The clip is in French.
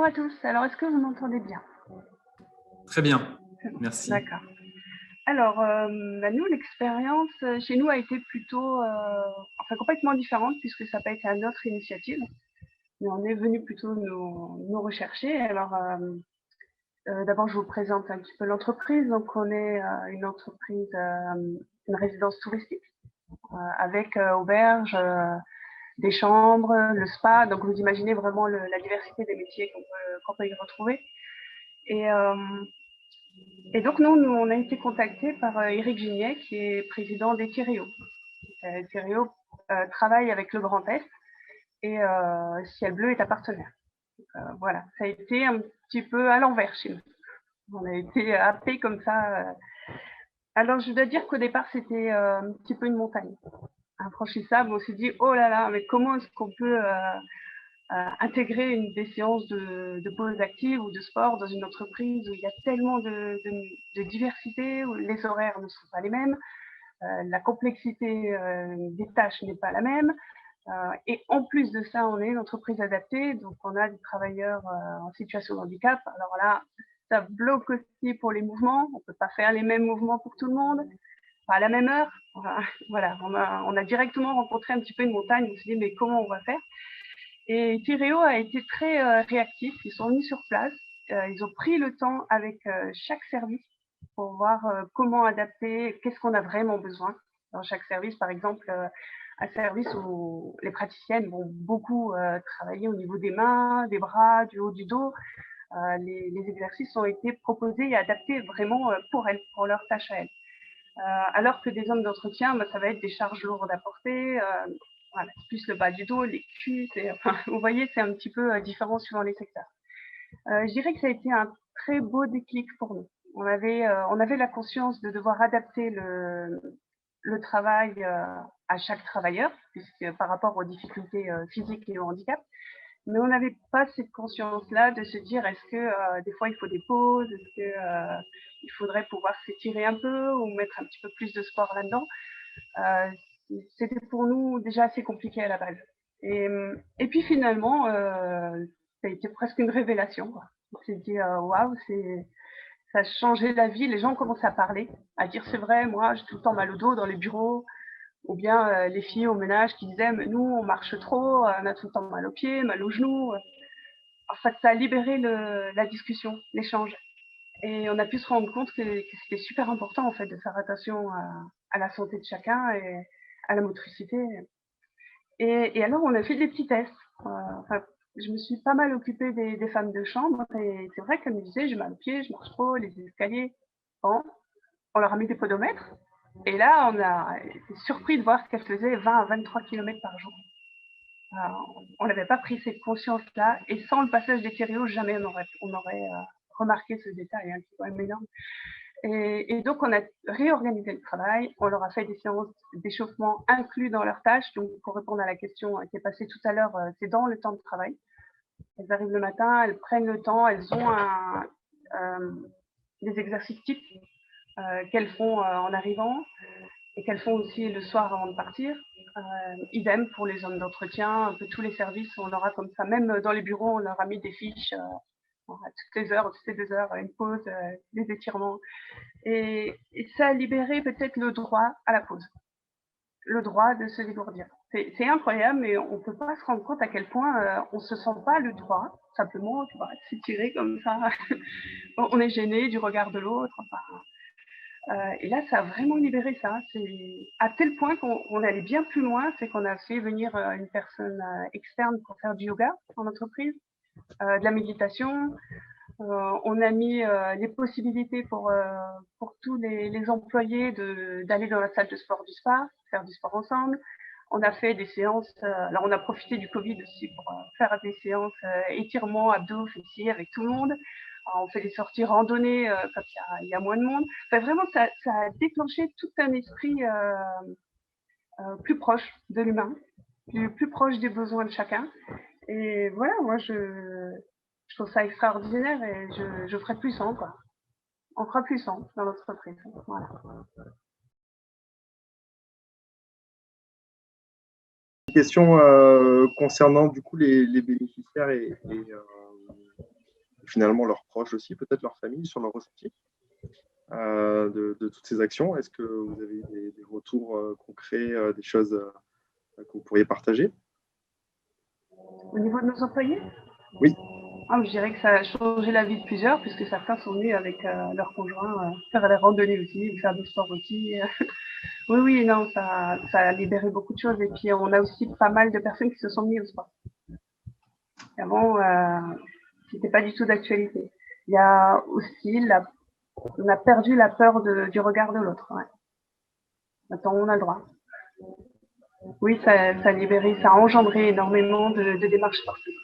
Bonjour à tous. Alors, est-ce que vous m'entendez bien? Très bien, merci. D'accord. Alors, nous, l'expérience chez nous a été plutôt, enfin complètement différente puisque ça n'a pas été à notre initiative, mais on est venu plutôt nous rechercher. Alors, d'abord, je vous présente un petit peu l'entreprise. Donc, on est une entreprise, une résidence touristique avec auberge, des chambres, le spa. Donc, vous imaginez vraiment la diversité des métiers qu'on peut y retrouver. Et donc, nous, on a été contactés par Éric Gignet, qui est président des Thériaux. Thériaux travaille avec le Grand Est et Ciel Bleu est un partenaire. Voilà, ça a été un petit peu à l'envers chez nous. On a été happés comme ça. Alors, je dois dire qu'au départ, c'était un petit peu une montagne infranchissable. On s'est dit, oh là là, mais comment est-ce qu'on peut intégrer des séances de pause active ou de sport dans une entreprise où il y a tellement de diversité, où les horaires ne sont pas les mêmes, la complexité des tâches n'est pas la même. Et en plus de ça, on est une entreprise adaptée, donc on a des travailleurs en situation de handicap. Alors là, ça bloque aussi pour les mouvements. On ne peut pas faire les mêmes mouvements pour tout le monde, pas à la même heure. Voilà, on a directement rencontré un petit peu une montagne. On s'est dit, mais comment on va faire? Et Tiréo a été très réactif. Ils sont venus sur place. Ils ont pris le temps avec chaque service pour voir comment adapter, qu'est-ce qu'on a vraiment besoin dans chaque service. Par exemple, un service où les praticiennes vont beaucoup travailler au niveau des mains, des bras, du haut du dos. Les exercices ont été proposés et adaptés vraiment pour elles, pour leurs tâches à elles. Alors que des hommes d'entretien, ça va être des charges lourdes à porter, voilà, plus le bas du dos, les cuisses. Enfin, vous voyez, c'est un petit peu différent suivant les secteurs. Je dirais que ça a été un très beau déclic pour nous. On avait la conscience de devoir adapter le travail à chaque travailleur, puisque par rapport aux difficultés physiques et au handicap. Mais on n'avait pas cette conscience-là de se dire est-ce que des fois il faut des pauses, est-ce que il faudrait pouvoir s'étirer un peu ou mettre un petit peu plus de sport là-dedans. C'était pour nous déjà assez compliqué à la base. Et puis finalement, ça a été presque une révélation, quoi. On s'est dit waouh, ça a changé la vie. Les gens commencent à parler, à dire c'est vrai, moi j'ai tout le temps mal au dos dans les bureaux. Ou bien les filles au ménage qui disaient mais nous on marche trop, on a tout le temps mal aux pieds, mal aux genoux. En fait, ça a libéré la discussion, l'échange. Et on a pu se rendre compte que c'était super important en fait de faire attention à la santé de chacun et à la motricité. Et alors on a fait des petits tests. Enfin, je me suis pas mal occupée des femmes de chambre et c'est vrai qu'elles me disaient j'ai mal aux pieds, je marche trop, les escaliers. Bon, on leur a mis des podomètres. Et là, on a été surpris de voir qu'elle faisait 20 à 23 km par jour. On n'avait pas pris cette conscience-là. Et sans le passage des Thériaux, jamais on aurait remarqué ce détail, hein, qui est quand même énorme. Et donc, on a réorganisé le travail. On leur a fait des séances d'échauffement inclus dans leurs tâches. Donc, pour répondre à la question qui est passée tout à l'heure, c'est dans le temps de travail. Elles arrivent le matin, elles prennent le temps, elles ont des exercices types qu'elles font en arrivant et qu'elles font aussi le soir avant de partir. Idem pour les hommes d'entretien, un peu tous les services, on leur a comme ça, même dans les bureaux, on leur a mis des fiches à toutes les heures, toutes les 2 heures, une pause, des étirements. Et ça a libéré peut-être le droit à la pause, le droit de se dégourdir. C'est incroyable, mais on ne peut pas se rendre compte à quel point on ne se sent pas le droit, simplement, tu vois, de s'étirer comme ça. On est gêné du regard de l'autre. Et là, ça a vraiment libéré ça. C'est à tel point qu'on allait bien plus loin, c'est qu'on a fait venir une personne externe pour faire du yoga en entreprise, de la méditation. On a mis les possibilités pour tous les employés d'aller dans la salle de sport du spa, faire du sport ensemble. On a fait des séances, alors on a profité du Covid aussi pour faire des séances étirements, abdos, fessiers avec tout le monde. Alors, on fait des sorties randonnées quand il y a moins de monde. Enfin, vraiment, ça a déclenché tout un esprit plus proche de l'humain, plus proche des besoins de chacun. Et voilà, moi, je trouve ça extraordinaire et je ferai plus 100, quoi. On fera plus 100 dans l'entreprise. Voilà. Question concernant du coup les bénéficiaires et finalement leurs proches aussi, peut-être leur famille, sur leur ressenti de toutes ces actions. Est-ce que vous avez eu des retours concrets, des choses que vous pourriez partager? Au niveau de nos employés? Oui. Je dirais que ça a changé la vie de plusieurs, puisque certains sont venus avec leurs conjoints faire des randonnées aussi, faire du sport aussi. Oui, oui, non, ça a libéré beaucoup de choses. Et puis, on a aussi pas mal de personnes qui se sont mises au sport. Avant, c'était pas du tout d'actualité. Il y a aussi, on a perdu la peur du regard de l'autre. Ouais. Maintenant, on a le droit. Oui, ça a libéré, ça a engendré énormément de démarches sportives.